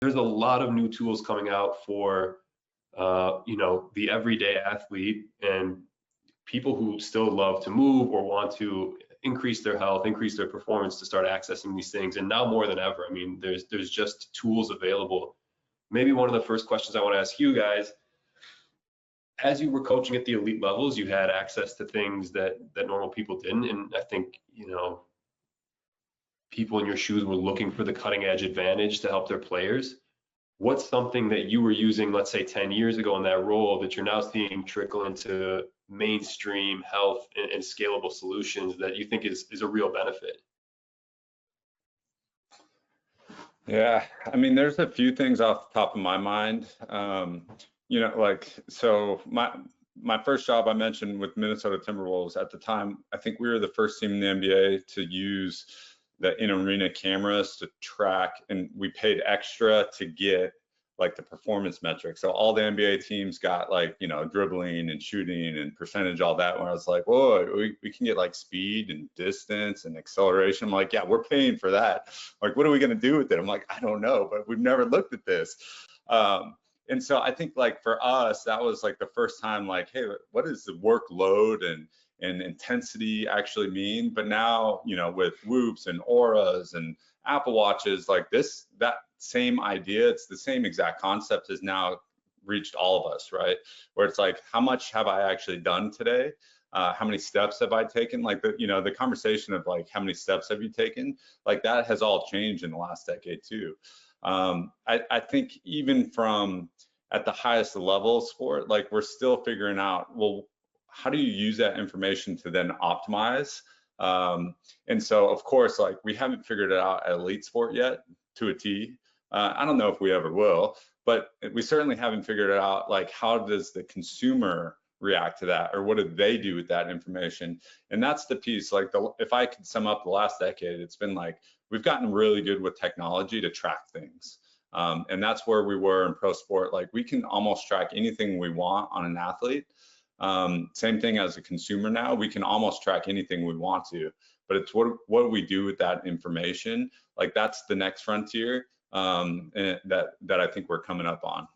there's a lot of new tools coming out for you know, the everyday athlete and people who still love to move or want to increase their health, increase their performance, to start accessing these things. And now more than ever, I mean, there's just tools available. Maybe one of the first questions I want to ask you guys, as you were coaching at the elite levels, you had access to things that normal people didn't. And I think, you know, people in your shoes were looking for the cutting edge advantage to help their players. What's something that you were using, let's say 10 years ago in that role, that you're now seeing trickle into mainstream health and scalable solutions that you think is a real benefit? Yeah, I mean, there's a few things off the top of my mind. You know, like, so my first job I mentioned with Minnesota Timberwolves at the time, I think we were the first team in the NBA to use the in-arena cameras to track, and we paid extra to get like the performance metrics. So all the NBA teams got like, you know, dribbling and shooting and percentage, all that. Where I was like, whoa, we can get like speed and distance and acceleration. I'm like, yeah, we're paying for that. Like, what are we going to do with it? I'm like, I don't know, but we've never looked at this. And so I think like for us, that was like the first time like, hey, what is the workload and intensity actually mean? But now, you know, with Whoops and Auras and Apple Watches, like that same idea, it's the same exact concept, has now reached all of us, right? Where it's like, how much have I actually done today? How many steps have I taken? Like the, you know, the conversation of like, how many steps have you taken? Like that has all changed in the last decade too. I think even from at the highest level sport, like we're still figuring out, well, how do you use that information to then optimize? And so, of course, like we haven't figured it out at elite sport yet to a T. I don't know if we ever will, but we certainly haven't figured it out. Like, how does the consumer react to that, or what do they do with that information? And that's the piece. Like, if I could sum up the last decade, it's been like we've gotten really good with technology to track things. And that's where we were in pro sport. Like, we can almost track anything we want on an athlete. Same thing as a consumer now, we can almost track anything we want to, but it's what do we do with that information? Like, that's the next frontier, and that I think we're coming up on.